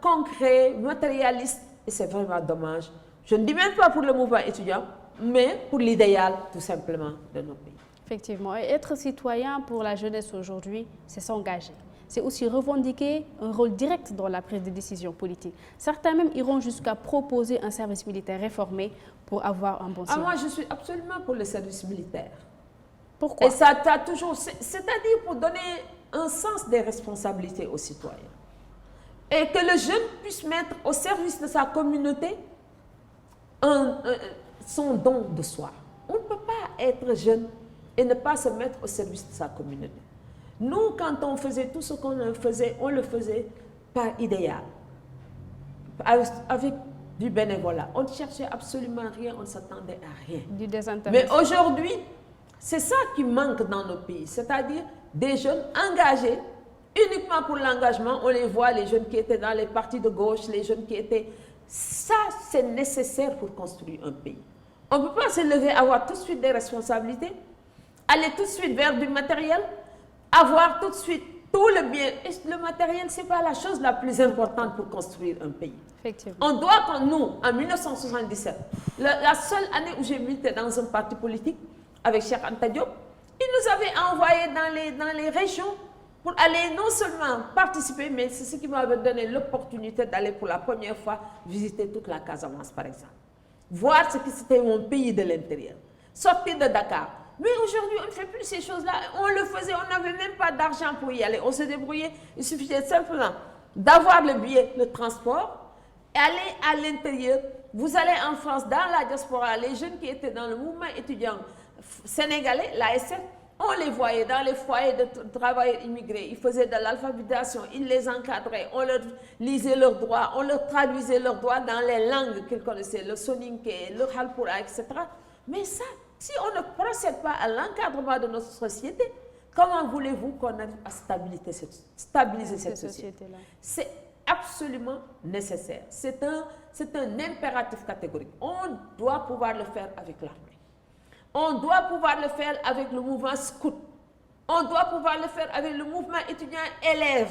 concret, matérialiste, et c'est vraiment dommage. Je ne dis même pas pour le mouvement étudiant, mais pour l'idéal tout simplement de nos pays. Effectivement, et être citoyen pour la jeunesse aujourd'hui, c'est s'engager. C'est aussi revendiquer un rôle direct dans la prise de décision politique. Certains même iront jusqu'à proposer un service militaire réformé pour avoir un bon Moi, je suis absolument pour le service militaire. Pourquoi? Et ça t'a toujours, c'est-à-dire pour donner un sens des responsabilités aux citoyens. Et que le jeune puisse mettre au service de sa communauté son don de soi. On ne peut pas être jeune et ne pas se mettre au service de sa communauté. Nous, quand on faisait tout ce qu'on faisait, on le faisait par idéal, avec du bénévolat. On ne cherchait absolument rien, on ne s'attendait à rien. Du désintérêt. Mais aujourd'hui, c'est ça qui manque dans nos pays, c'est-à-dire des jeunes engagés, uniquement pour l'engagement. On les voit, les jeunes qui étaient dans les partis de gauche, les jeunes qui étaient... Ça, c'est nécessaire pour construire un pays. On ne peut pas se lever, avoir tout de suite des responsabilités, aller tout de suite vers du matériel, avoir tout de suite tout le bien. Et le matériel, ce n'est pas la chose la plus importante pour construire un pays. Effectivement. On doit, nous, en 1977, la seule année où j'ai milité dans un parti politique avec Cheikh Anta Diop, il nous avait envoyés dans les régions pour aller non seulement participer, mais c'est ce qui m'avait donné l'opportunité d'aller pour la première fois visiter toute la Casamance, par exemple. Voir ce que c'était mon pays de l'intérieur. Sortir de Dakar. Mais aujourd'hui, on ne fait plus ces choses-là. On le faisait, on n'avait même pas d'argent pour y aller. On se débrouillait. Il suffisait simplement d'avoir le billet, le transport, et aller à l'intérieur. Vous allez en France, dans la diaspora, les jeunes qui étaient dans le mouvement étudiant sénégalais, l'ASF, on les voyait dans les foyers de travailleurs immigrés. Ils faisaient de l'alphabétisation, ils les encadraient, on leur lisait leurs droits, on leur traduisait leurs droits dans les langues qu'ils connaissaient, le soninké, le halpura, etc. Mais ça, si on ne procède pas à l'encadrement de notre société, comment voulez-vous qu'on arrive à stabiliser cette société? C'est absolument nécessaire. C'est un impératif catégorique. On doit pouvoir le faire avec l'armée. On doit pouvoir le faire avec le mouvement scout. On doit pouvoir le faire avec le mouvement étudiant élève.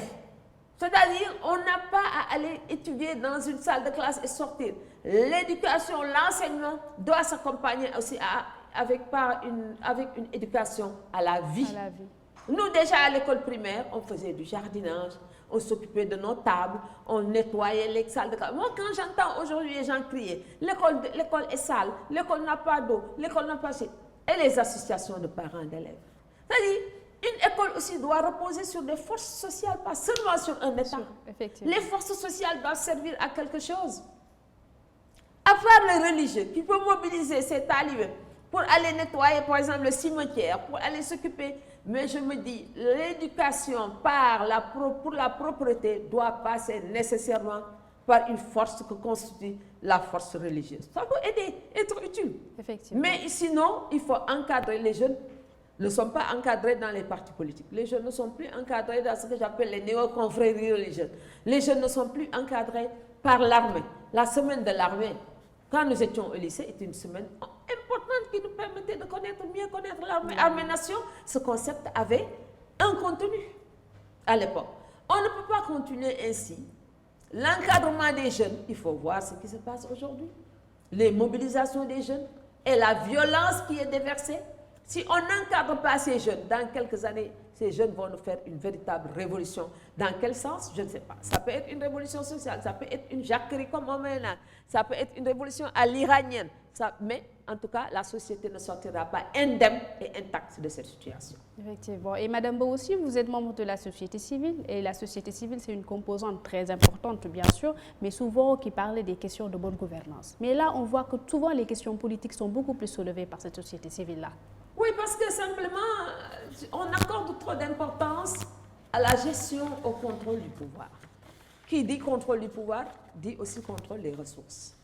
C'est-à-dire, on n'a pas à aller étudier dans une salle de classe et sortir. L'éducation, l'enseignement doit s'accompagner aussi avec une éducation à la vie. Nous, déjà à l'école primaire, on faisait du jardinage, on s'occupait de nos tables, on nettoyait les salles de classe. Moi, quand j'entends aujourd'hui les gens crier, l'école est sale, l'école n'a pas d'eau, l'école n'a pas... Et les associations de parents d'élèves. C'est-à-dire, une école aussi doit reposer sur des forces sociales, pas seulement sur un État. Les forces sociales doivent servir à quelque chose. À part les religieux, qui peuvent mobiliser ces talibés pour aller nettoyer, par exemple, le cimetière, pour aller s'occuper. Mais je me dis, l'éducation pour la propreté doit passer nécessairement par une force que constitue la force religieuse. Ça peut aider, être utile. Mais sinon, il faut encadrer les jeunes. Ne sont pas encadrés dans les partis politiques. Les jeunes ne sont plus encadrés dans ce que j'appelle les néo-confréries religieuses. Les jeunes ne sont plus encadrés par l'armée. La semaine de l'armée, quand nous étions au lycée, était une semaine importante qui nous permettait de mieux connaître l'armée. Armée-nation, ce concept avait un contenu à l'époque. On ne peut pas continuer ainsi. L'encadrement des jeunes, il faut voir ce qui se passe aujourd'hui. Les mobilisations des jeunes et la violence qui est déversée. Si on n'encadre pas ces jeunes, dans quelques années, ces jeunes vont nous faire une véritable révolution. Dans quel sens? Je ne sais pas. Ça peut être une révolution sociale, ça peut être une jacquerie comme au Moyen-Âge, ça peut être une révolution à l'iranienne, mais en tout cas, la société ne sortira pas indemne et intacte de cette situation. Effectivement. Et Madame Bow aussi, vous êtes membre de la société civile. Et la société civile, c'est une composante très importante, bien sûr, mais souvent qui parle des questions de bonne gouvernance. Mais là, on voit que souvent les questions politiques sont beaucoup plus soulevées par cette société civile-là. Oui, parce que simplement, on accorde trop d'importance à la gestion, au contrôle du pouvoir. Qui dit contrôle du pouvoir, dit aussi contrôle des ressources.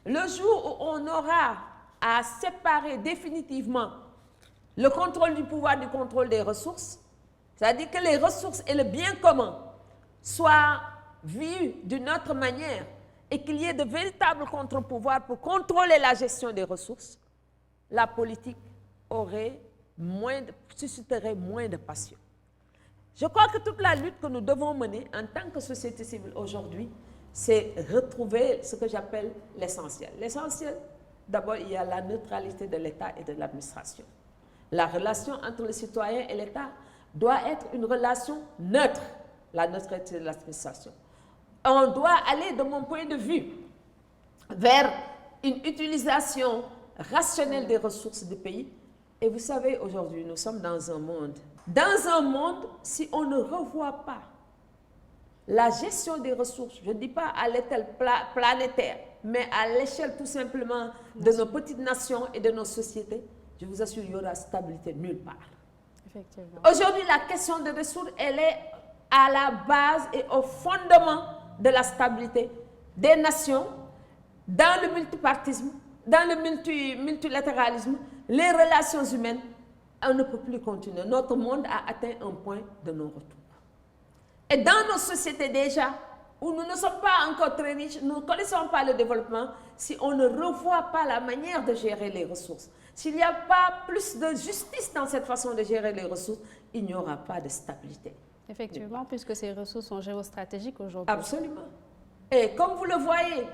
Le jour où on aura à séparer définitivement le contrôle du pouvoir du contrôle des ressources, c'est-à-dire que les ressources et le bien commun soient vus d'une autre manière et qu'il y ait de véritables contre-pouvoirs pour contrôler la gestion des ressources, la politique susciterait moins de passion. Je crois que toute la lutte que nous devons mener en tant que société civile aujourd'hui, c'est retrouver ce que j'appelle l'essentiel. L'essentiel, d'abord, il y a la neutralité de l'État et de l'administration. La relation entre le citoyen et l'État doit être une relation neutre, la neutralité de l'administration. On doit aller, de mon point de vue, vers une utilisation rationnelle des ressources du pays. Et vous savez, aujourd'hui, nous sommes dans un monde. Dans un monde, si on ne revoit pas la gestion des ressources, je ne dis pas à l'échelle planétaire, mais à l'échelle tout simplement de nos petites nations et de nos sociétés, je vous assure, il y aura stabilité nulle part. Effectivement. Aujourd'hui, la question des ressources, elle est à la base et au fondement de la stabilité des nations, dans le multipartisme, dans le multilatéralisme, les relations humaines. On ne peut plus continuer. Notre monde a atteint un point de non-retour. Et dans nos sociétés déjà, où nous ne sommes pas encore très riches, nous ne connaissons pas le développement, si on ne revoit pas la manière de gérer les ressources, s'il n'y a pas plus de justice dans cette façon de gérer les ressources, il n'y aura pas de stabilité. Effectivement, puisque ces ressources sont géostratégiques aujourd'hui. Absolument. Et comme vous le voyez,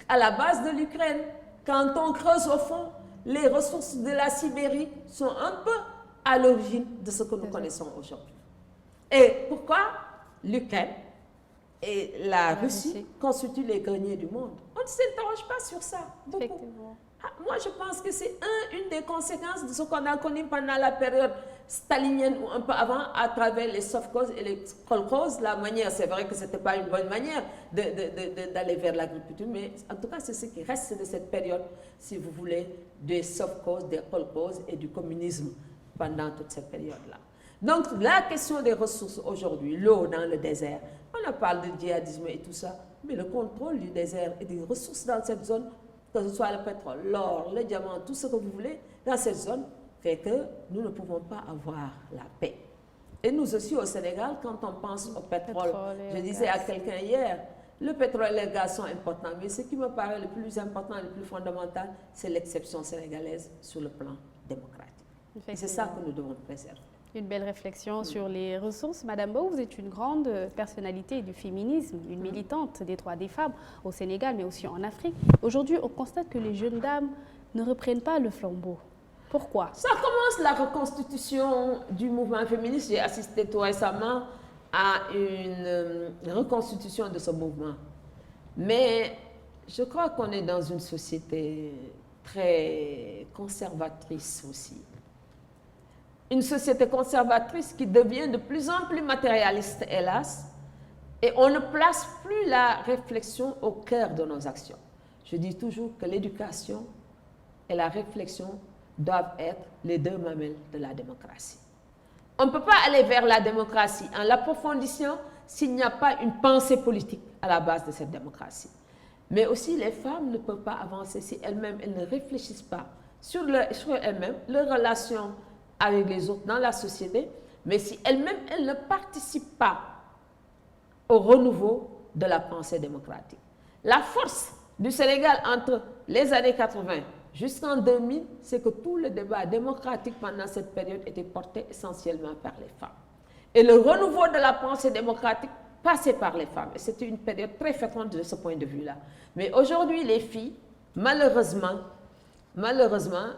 à la base de l'Ukraine, quand on creuse au fond, les ressources de la Sibérie sont un peu à l'origine de ce que nous connaissons aujourd'hui. Et pourquoi l'Ukraine et la Russie constituent les greniers du monde? On ne s'interroge pas sur ça. Effectivement. Moi, je pense que c'est une des conséquences de ce qu'on a connu pendant la période stalinienne ou un peu avant, à travers les sovkhoz et les kolkhozes. La manière, c'est vrai que ce n'était pas une bonne manière d'aller vers l'agriculture, mais en tout cas, c'est ce qui reste de cette période, si vous voulez, des sovkhoz, des kolkhozes et du communisme pendant toute cette période-là. Donc, la question des ressources aujourd'hui, l'eau dans le désert, on a parlé de djihadisme et tout ça, mais le contrôle du désert et des ressources dans cette zone, que ce soit le pétrole, l'or, le diamant, tout ce que vous voulez, dans cette zone, fait que nous ne pouvons pas avoir la paix. Et nous aussi au Sénégal, quand on pense au pétrole je disais à quelqu'un hier, le pétrole et le gaz sont importants, mais ce qui me paraît le plus important et le plus fondamental, c'est l'exception sénégalaise sur le plan démocratique. Et c'est ça que nous devons préserver. Une belle réflexion sur les ressources. Madame Bow, vous êtes une grande personnalité du féminisme, une militante des droits des femmes au Sénégal, mais aussi en Afrique. Aujourd'hui, on constate que les jeunes dames ne reprennent pas le flambeau. Pourquoi? Ça commence la reconstitution du mouvement féministe. J'ai assisté tout récemment à une reconstitution de ce mouvement. Mais je crois qu'on est dans une société très conservatrice aussi. Une société conservatrice qui devient de plus en plus matérialiste, hélas, et on ne place plus la réflexion au cœur de nos actions. Je dis toujours que l'éducation et la réflexion doivent être les deux mamelles de la démocratie. On ne peut pas aller vers la démocratie en l'approfondissant s'il n'y a pas une pensée politique à la base de cette démocratie. Mais aussi, les femmes ne peuvent pas avancer si elles-mêmes, elles ne réfléchissent pas sur elles-mêmes, leurs relations avec les autres dans la société, mais si elles-mêmes, elles ne participent pas au renouveau de la pensée démocratique. La force du Sénégal entre les années 80 jusqu'en 2000, c'est que tout le débat démocratique pendant cette période était porté essentiellement par les femmes. Et le renouveau de la pensée démocratique passait par les femmes. Et c'était une période très féconde de ce point de vue-là. Mais aujourd'hui, les filles, malheureusement,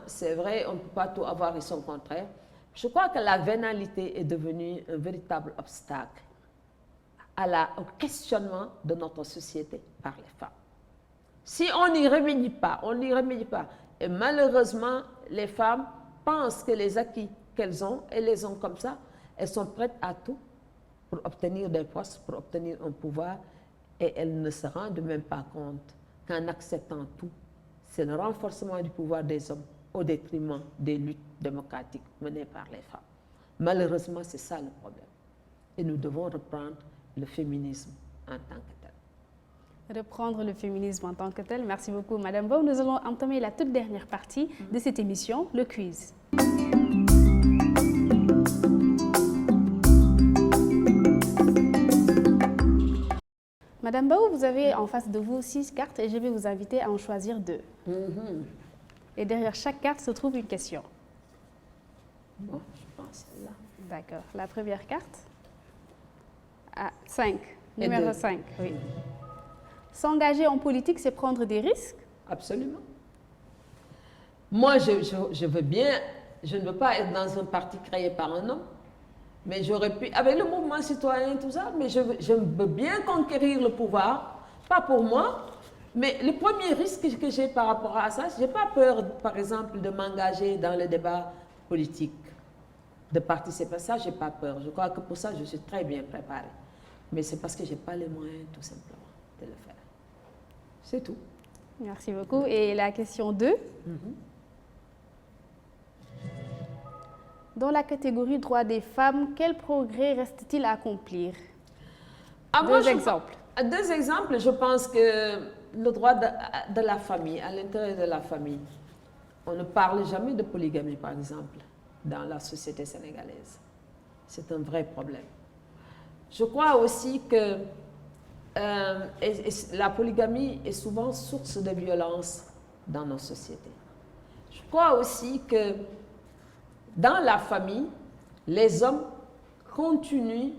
c'est vrai, on ne peut pas tout avoir et son contraire. Je crois que la vénalité est devenue un véritable obstacle au questionnement de notre société par les femmes. Si on n'y remédie pas, on n'y remédie pas. Et malheureusement, les femmes pensent que les acquis qu'elles ont, elles les ont comme ça, elles sont prêtes à tout pour obtenir des postes, pour obtenir un pouvoir, et elles ne se rendent même pas compte qu'en acceptant tout, c'est le renforcement du pouvoir des hommes au détriment des luttes démocratiques menées par les femmes. Malheureusement, c'est ça le problème. Et nous devons reprendre le féminisme en tant que tel. Reprendre le féminisme en tant que tel. Merci beaucoup, Madame Mbow. Nous allons entamer la toute dernière partie de cette émission, le quiz. Madame Mbow, vous avez en face de vous 6 cartes et je vais vous inviter à en choisir 2. Et derrière chaque carte se trouve une question. Bon, je pense celle-là. D'accord. La première carte. 5. Numéro 5, oui. S'engager en politique, c'est prendre des risques? Absolument. Moi, je veux bien, je ne veux pas être dans un parti créé par un homme, mais j'aurais pu, avec le mouvement citoyen et tout ça, mais je veux bien conquérir le pouvoir, pas pour moi, mais le premier risque que j'ai par rapport à ça, je n'ai pas peur, par exemple, de m'engager dans le débat politique, de participer à ça, je n'ai pas peur. Je crois que pour ça, je suis très bien préparée. Mais c'est parce que je n'ai pas les moyens, tout simplement, de le faire. C'est tout. Merci beaucoup. Et la question 2. Dans la catégorie droits des femmes, quel progrès reste-t-il à accomplir? Deux exemples. Deux exemples, je pense que le droit de la famille, à l'intérieur de la famille, on ne parle jamais de polygamie, par exemple, dans la société sénégalaise. C'est un vrai problème. Je crois aussi que la polygamie est souvent source de violence dans nos sociétés. Je crois aussi que dans la famille, les hommes continuent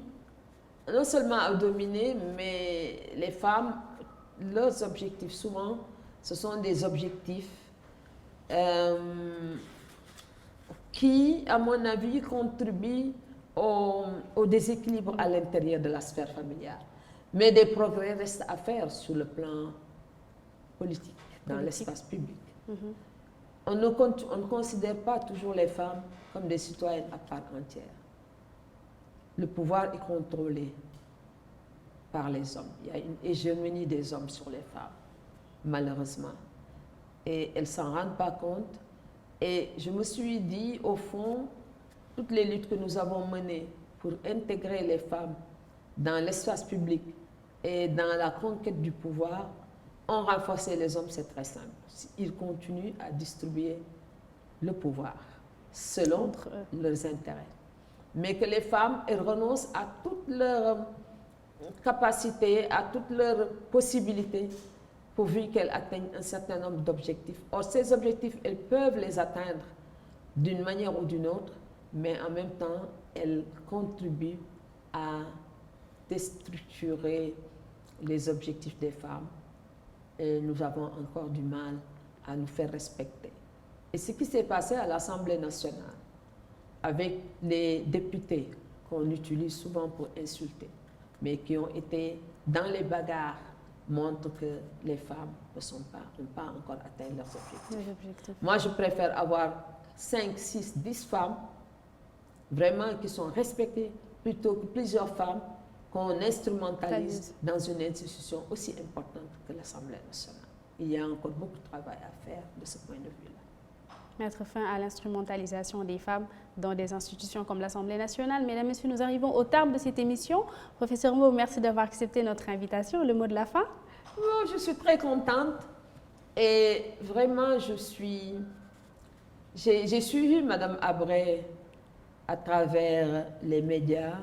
non seulement à dominer, mais les femmes, leurs objectifs souvent, ce sont des objectifs qui, à mon avis, contribuent au déséquilibre à l'intérieur de la sphère familiale. Mais des progrès restent à faire sur le plan politique, dans l'espace public. On ne considère pas toujours les femmes comme des citoyennes à part entière. Le pouvoir est contrôlé par les hommes. Il y a une hégémonie des hommes sur les femmes, malheureusement. Et elles ne s'en rendent pas compte. Et je me suis dit, au fond, toutes les luttes que nous avons menées pour intégrer les femmes dans l'espace public et dans la conquête du pouvoir ont renforcé les hommes, c'est très simple. Ils continuent à distribuer le pouvoir selon leurs intérêts. Mais que les femmes, elles renoncent à toutes leurs capacités, à toutes leurs possibilités, pourvu qu'elles atteignent un certain nombre d'objectifs. Or, ces objectifs, elles peuvent les atteindre d'une manière ou d'une autre, mais en même temps, elles contribuent à déstructurer les objectifs des femmes. Et nous avons encore du mal à nous faire respecter. Et ce qui s'est passé à l'Assemblée nationale, avec les députés qu'on utilise souvent pour insulter, mais qui ont été dans les bagarres, montre que les femmes n'ont pas encore atteint leurs objectifs. Moi, je préfère avoir 5, 6, 10 femmes vraiment qui sont respectées plutôt que plusieurs femmes qu'on instrumentalise dans une institution aussi importante que l'Assemblée nationale. Il y a encore beaucoup de travail à faire de ce point de vue-là. Mettre fin à l'instrumentalisation des femmes dans des institutions comme l'Assemblée nationale. Mesdames, Messieurs, nous arrivons au terme de cette émission. Professeur Mbow, merci d'avoir accepté notre invitation. Le mot de la fin? Oh, je suis très contente et vraiment j'ai suivi Madame Abré à travers les médias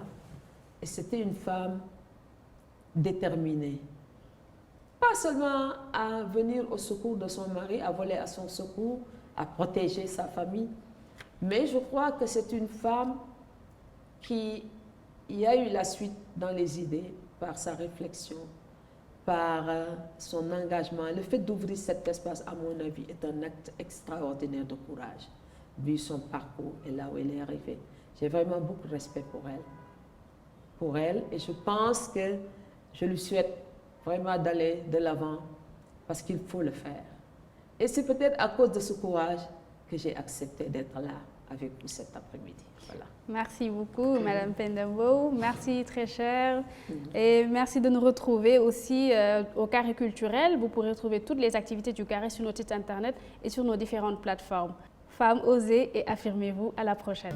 et c'était une femme déterminée. Pas seulement à venir au secours de son mari, à voler à son secours, à protéger sa famille, mais je crois que c'est une femme qui a eu la suite dans les idées par sa réflexion, par son engagement. Le fait d'ouvrir cet espace, à mon avis, est un acte extraordinaire de courage, vu son parcours et là où elle est arrivée. J'ai vraiment beaucoup de respect pour elle et je pense que je lui souhaite vraiment d'aller de l'avant parce qu'il faut le faire. Et c'est peut-être à cause de ce courage que j'ai accepté d'être là avec vous cet après-midi. Voilà. Merci beaucoup, Madame Penda-Mbow. Merci, très chère. Et merci de nous retrouver aussi au Carré culturel. Vous pourrez retrouver toutes les activités du Carré sur notre site internet et sur nos différentes plateformes. Femmes, osez et affirmez-vous. À la prochaine.